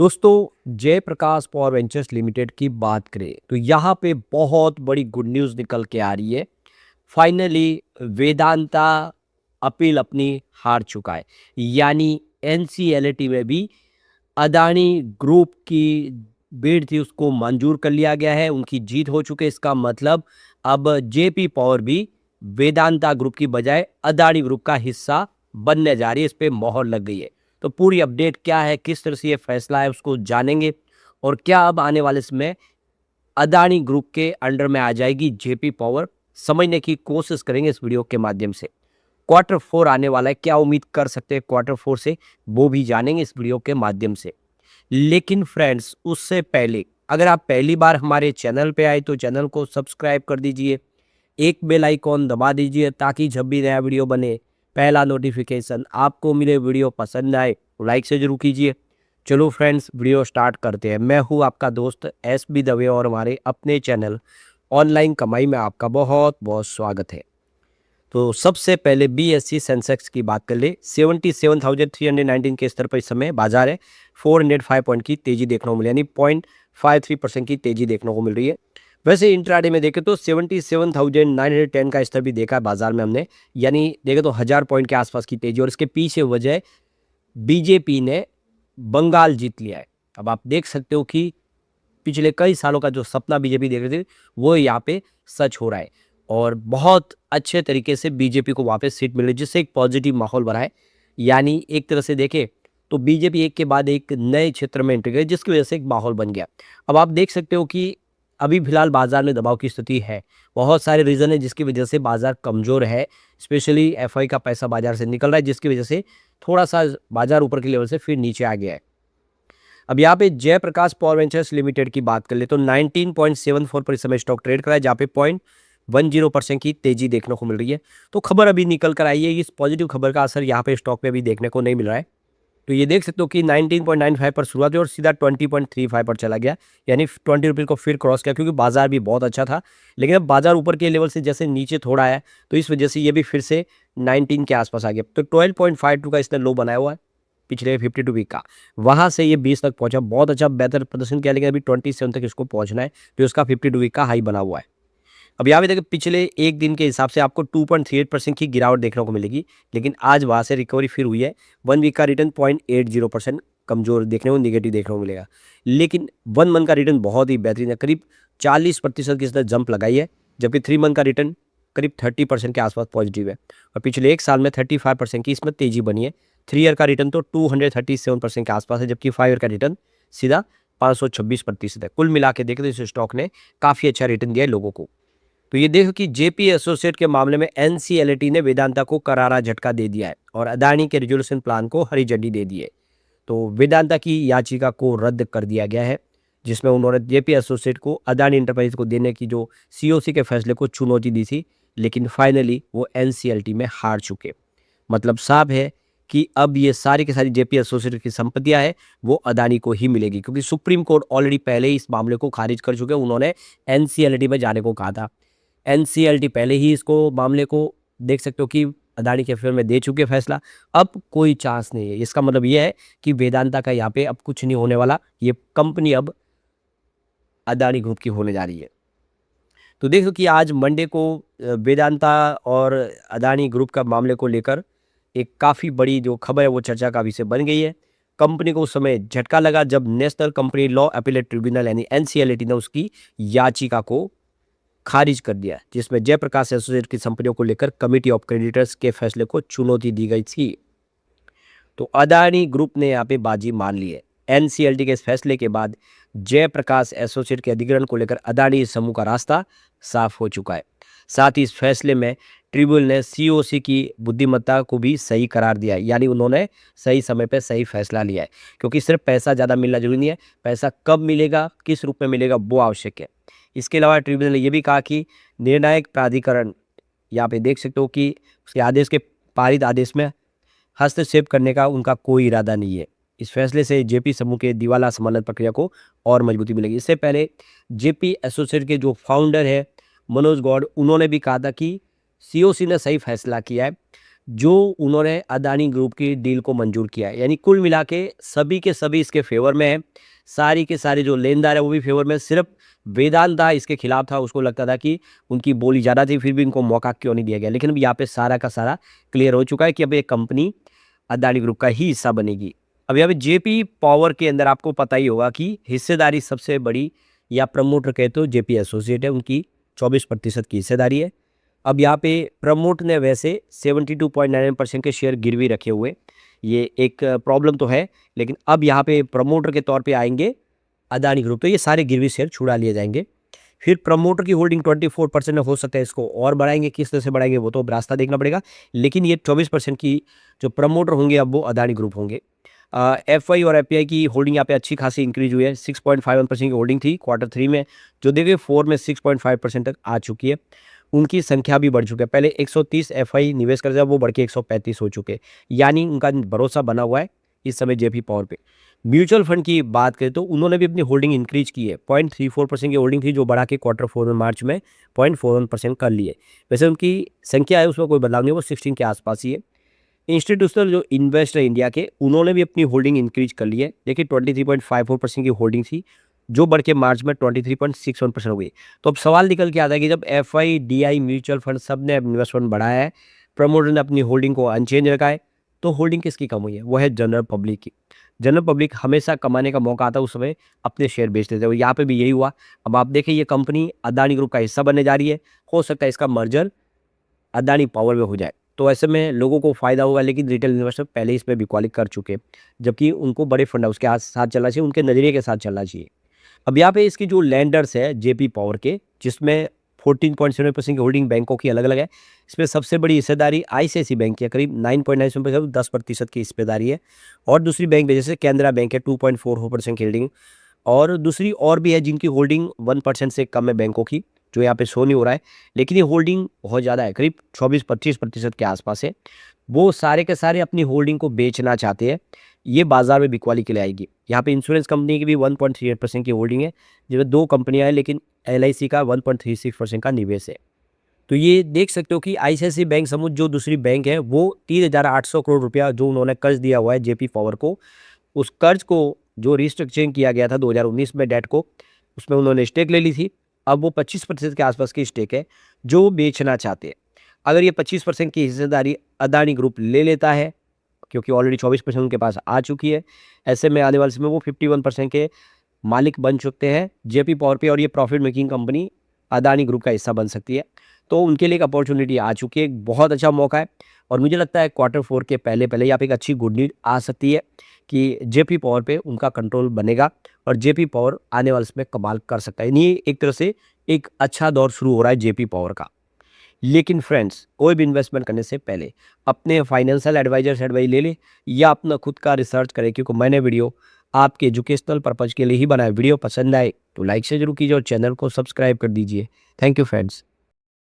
दोस्तों Jayaprakash power ventures limited की बात करें तो यहाँ पे बहुत बड़ी गुड न्यूज़ निकल के आ रही है। फाइनली वेदांता अपील अपनी हार चुका है। यानी एनसीएलटी में भी अदानी ग्रुप की बिड थी उसको मंजूर कर लिया गया है, उनकी जीत हो चुकी है। इसका मतलब अब जेपी पावर भी वेदांता ग्रुप की बजाय अदानी ग्रुप का हिस्सा बनने जा रही है, इस पे मोहर लग गई है। तो पूरी अपडेट क्या है, किस तरह से ये फैसला है, उसको जानेंगे। और क्या अब आने वाले समय अदानी ग्रुप के अंडर में आ जाएगी जेपी पावर, समझने की कोशिश करेंगे इस वीडियो के माध्यम से। क्वार्टर 4 आने वाला है, क्या उम्मीद कर सकते हैं क्वार्टर 4 से, वो भी जानेंगे इस वीडियो के माध्यम से। लेकिन फ्रेंड्स उससे पहले अगर आप पहली बार हमारे चैनल पे आए तो चैनल को सब्सक्राइब कर दीजिए, एक बेल आइकॉन दबा दीजिए ताकि जब भी नया वीडियो बने पहला नोटिफिकेशन आपको मिले। वीडियो पसंद आए तो लाइक से जरूर कीजिए। चलो फ्रेंड्स वीडियो स्टार्ट करते हैं। मैं हूँ आपका दोस्त एसबी दवे और हमारे अपने चैनल ऑनलाइन कमाई में आपका बहुत बहुत स्वागत है। तो सबसे पहले बीएससी सेंसेक्स की बात कर ले। 77,319 के स्तर पर इस समय बाजार है। 405 पॉइंट की तेजी देखने को मिली, यानी 0.53% की तेजी देखने को मिल रही है। वैसे इंट्राडे में देखें तो 77,910 का स्तर भी देखा है बाजार में हमने, यानी देखें तो 1000 पॉइंट के आसपास की तेजी। और इसके पीछे वजह बीजेपी ने बंगाल जीत लिया है। अब आप देख सकते हो कि पिछले कई सालों का जो सपना बीजेपी देख रही थी वो यहाँ पे सच हो रहा है और बहुत अच्छे तरीके से बीजेपी को वापस सीट मिल रही है, जिससे एक पॉजिटिव माहौल बना है। यानी एक तरह से देखें तो बीजेपी एक के बाद एक नए क्षेत्र में एंट्री गई, जिसकी वजह से एक माहौल बन गया। अब आप देख सकते हो कि अभी फिलहाल बाजार में दबाव की स्थिति है। बहुत सारे रीजन है जिसकी वजह से बाजार कमजोर है। स्पेशली एफआई का पैसा बाजार से निकल रहा है, जिसकी वजह से थोड़ा सा बाजार ऊपर के लेवल से फिर नीचे आ गया है। अब यहाँ पे जयप्रकाश पावर वेंचर्स लिमिटेड की बात कर ले तो 19.74 पर इस समय स्टॉक ट्रेड कर रहा है, जहाँ पे 0.10% की तेजी देखने को मिल रही है। तो खबर अभी निकल कर आई है, इस पॉजिटिव खबर का असर यहाँ पे स्टॉक पे अभी देखने को नहीं मिल रहा है। तो ये देख सकते हो कि 19.95 पर शुरुआत हुई और सीधा 20.35 पर चला गया, यानी 20 रुपये को फिर क्रॉस किया, क्योंकि बाजार भी बहुत अच्छा था। लेकिन अब बाजार ऊपर के लेवल से जैसे नीचे थोड़ा आया तो इस वजह से ये भी फिर से 19 के आसपास आ गया। तो 12.52 का इसने लो बनाया हुआ है पिछले 52 वीक का, वहां से ये 20 तक पहुंचा, बहुत अच्छा बेहतर प्रदर्शन किया। लेकिन अभी 27 तक इसको पहुंचना है, तो उसका 52 वीक का हाई बना हुआ है। अब यहाँ पे देखिए पिछले एक दिन के हिसाब से आपको 2.38% की गिरावट देखने को मिलेगी, लेकिन आज वहां से रिकवरी फिर हुई है। 1 वीक का रिटर्न 0.80% कमजोर देखने को, निगेटिव देखने को मिलेगा। लेकिन 1 मंथ का रिटर्न बहुत ही बेहतरीन है, करीब 40% की इसने जंप लगाई है। जबकि 3 मंथ का रिटर्न करीब 30% के आसपास पॉजिटिव है। और पिछले एक साल में 35% की इसमें तेजी बनी है। 3 ईयर का रिटर्न तो 237% के आसपास है, जबकि 5 ईयर का रिटर्न सीधा 526% है। कुल मिला के देखें तो इस स्टॉक ने काफी अच्छा रिटर्न दिया है लोगों को। तो ये देखो कि जेपी एसोसिएट के मामले में एनसीएलटी ने वेदांता को करारा झटका दे दिया है और अदानी के रिजोल्यूशन प्लान को हरी झंडी दे दी है। तो वेदांता की याचिका को रद्द कर दिया गया है, जिसमें उन्होंने जेपी एसोसिएट को अदानी इंटरप्राइज को देने की जो सीओसी के फैसले को चुनौती दी थी, लेकिन फाइनली वो एनसीएलटी में हार चुके। मतलब साफ है कि अब ये सारी की सारी जेपी एसोसिएट की संपत्तियां है वो अदानी को ही मिलेगी, क्योंकि सुप्रीम कोर्ट ऑलरेडी पहले ही इस मामले को खारिज कर चुके हैं। उन्होंने एनसीएलटी में जाने को कहा था। एनसीएलटी पहले ही इसको मामले को देख सकते हो कि अदानी के फेवर में दे चुके फैसला। अब कोई चांस नहीं है। इसका मतलब यह है कि वेदांता का यहाँ पे अब कुछ नहीं होने वाला, ये कंपनी अब अदानी ग्रुप की होने जा रही है। तो देखो कि आज मंडे को वेदांता और अदानी ग्रुप का मामले को लेकर एक काफ़ी बड़ी जो खबर है वो चर्चा का विषय बन गई है। कंपनी को उस समय झटका लगा जब national company law appellate tribunal यानी एनसीएलटी ने उसकी याचिका को खारिज कर दिया, जिसमें जयप्रकाश एसोसिएट की कंपनियों को लेकर कमिटी ऑफ क्रेडिटर्स के फैसले को चुनौती दी गई थी। तो अदानी ग्रुप ने यहाँ पे बाजी मान ली है। एनसीएलटी के इस फैसले के बाद जयप्रकाश एसोसिएट के अधिग्रहण को लेकर अदानी समूह का रास्ता साफ हो चुका है। साथ ही इस फैसले में ट्रिब्यूनल ने सीओसी की बुद्धिमत्ता को भी सही करार दिया है, यानी उन्होंने सही समय पर सही फैसला लिया है। क्योंकि सिर्फ पैसा ज़्यादा मिलना जरूरी नहीं है, पैसा कब मिलेगा, किस रूप में मिलेगा, वो आवश्यक है। इसके अलावा ट्रिब्यूनल ने यह भी कहा कि निर्णायक प्राधिकरण, यहाँ पे देख सकते हो कि उसके आदेश के पारित आदेश में हस्तक्षेप करने का उनका कोई इरादा नहीं है। इस फैसले से जेपी समूह के दिवाला समानन प्रक्रिया को और मजबूती मिलेगी। इससे पहले जेपी एसोसिएट के जो फाउंडर है मनोज गौड़, उन्होंने भी कहा था कि सीओसी ने सही फैसला किया है। जो उन्होंने अदानी ग्रुप की डील को मंजूर किया है। यानी कुल मिला के सभी इसके फेवर में हैं। सारी के सारे जो लेनदार है वो भी फेवर में, सिर्फ वेदांता इसके खिलाफ था। उसको लगता था कि उनकी बोली ज़्यादा थी, फिर भी इनको मौका क्यों नहीं दिया गया। लेकिन अब यहाँ पे सारा का सारा क्लियर हो चुका है कि अब ये कंपनी अदानी ग्रुप का ही हिस्सा बनेगी। अब यहाँ पे जेपी पावर के अंदर आपको पता ही होगा कि हिस्सेदारी सबसे बड़ी या प्रमोटर कहते हो जेपी एसोसिएट है, उनकी 24% की हिस्सेदारी है। अब यहाँ पे प्रमोट ने वैसे 72.99% के शेयर गिरवी रखे हुए, ये एक प्रॉब्लम तो है, लेकिन अब यहाँ पे प्रमोटर के तौर पे आएंगे अदानी ग्रुप, तो ये सारे गिरवी शेयर छुड़ा लिए जाएंगे। फिर प्रमोटर की होल्डिंग 24% हो सकता है, इसको और बढ़ाएंगे, किस तरह से बढ़ाएंगे वो तो रास्ता देखना पड़ेगा। लेकिन ये 24% की जो प्रमोटर होंगे अब वो अदानी ग्रुप होंगे। एफआई और एफपीआई की होल्डिंग यहाँ पे अच्छी खासी इंक्रीज हुई है। 6.51% की होल्डिंग थी Q3 में, जो देखिए 4 में 6.5% तक आ चुकी है। उनकी संख्या भी बढ़ चुकी है। पहले 130 एफआई निवेश कर रहे, वो बढ़ के 135 हो चुके, यानी उनका भरोसा बना हुआ है इस समय जेपी पावर पे। म्यूचुअल फंड की बात करें तो उन्होंने भी अपनी होल्डिंग इंक्रीज की है। 0.34% की होल्डिंग थी, जो बढ़ा के Q4 में मार्च में 0.41% कर लिए। वैसे उनकी संख्या है उसमें कोई बदलाव नहीं है, वो 16 के आसपास ही है। इंस्टीट्यूशनल जो इन्वेस्टर इंडिया के, उन्होंने भी अपनी होल्डिंग इंक्रीज कर ली है। देखिए 23.54% की होल्डिंग थी, जो बढ़ के मार्च में 23.61% हो गई। तो अब सवाल निकल के आता है कि जब एफआई, डीआई, म्यूचुअल फंड सब ने इन्वेस्टमेंट बढ़ाया है, प्रमोटर ने अपनी होल्डिंग को अनचेंज रखा है, तो होल्डिंग किसकी कम हुई है? वो है जनरल पब्लिक की। जनरल पब्लिक हमेशा कमाने का मौका आता है उस समय अपने शेयर बेच देते हैं, और यहाँ पे भी यही हुआ। अब आप देखें ये कंपनी अदानी ग्रुप का हिस्सा बनने जा रही है, हो सकता है इसका मर्जर अदानी पावर में हो जाए, तो ऐसे में लोगों को फायदा होगा। लेकिन रिटेल इन्वेस्टर पहले इसमें बिकवाली कर चुके, जबकि उनको बड़े फंड हाउस के साथ चलना चाहिए, उनके नजरिए के साथ चलना चाहिए। अब यहाँ पे इसकी जो लैंडर्स है जेपी पावर के, जिसमें 14.7% की होल्डिंग बैंकों की अलग अलग है, इसमें सबसे बड़ी हिस्सेदारी आईसीआईसी बैंक की है, करीब 9.97%, 10% की हिस्सेदारी है। और दूसरी बैंक जैसे कैनरा बैंक है, 2.44% की होल्डिंग, और दूसरी और भी है जिनकी होल्डिंग 1% से कम है बैंकों की, जो यहाँ पे शो नहीं हो रहा है। लेकिन ये होल्डिंग बहुत ज़्यादा है, करीब 24-25% के आसपास है। वो सारे के सारे अपनी होल्डिंग को बेचना चाहते हैं, ये बाजार में बिकवाली के लिए आएगी। यहाँ पे इंश्योरेंस कंपनी की भी 1.38% की होल्डिंग है, जिसमें 2 कंपनियां हैं, लेकिन एलआईसी का 1.36% का निवेश है। तो ये देख सकते हो कि आईसीआईसीआई बैंक समूह जो दूसरी बैंक है, वो 3,800 करोड़ रुपया जो उन्होंने कर्ज दिया हुआ है जेपी पावर को, उस कर्ज को जो रिस्ट्रक्चरिंग किया गया था 2019 में डेट को, उसमें उन्होंने स्टेक ले ली थी। अब वो 25% के आसपास की स्टेक है जो वो बेचना चाहते हैं। अगर ये 25% की हिस्सेदारी अदानी ग्रुप ले लेता है, क्योंकि ऑलरेडी 24% उनके पास आ चुकी है, ऐसे में आने वाले समय वो 51% के मालिक बन चुकते हैं जेपी पावर पे, और ये profit making company Adani group का हिस्सा बन सकती है। तो उनके लिए एक अपॉर्चुनिटी आ चुकी है, एक बहुत अच्छा मौका है। और मुझे लगता है Q4 के पहले पहले यहाँ पे एक अच्छी गुड न्यूज आ सकती है कि जेपी पावर पे उनका कंट्रोल बनेगा, और जेपी पावर आने वाले समय कमाल कर सकता है। यानी एक तरह से एक अच्छा दौर शुरू हो रहा है जेपी पावर का। लेकिन फ्रेंड्स, कोई भी इन्वेस्टमेंट करने से पहले अपने फाइनेंशियल एडवाइजर से एडवाइस ले लें, या अपना खुद का रिसर्च करें, क्योंकि मैंने वीडियो आपके एजुकेशनल पर्पज़ के लिए ही बनाया। वीडियो पसंद आए तो लाइक से जरूर कीजिए और चैनल को सब्सक्राइब कर दीजिए। Thank you friends.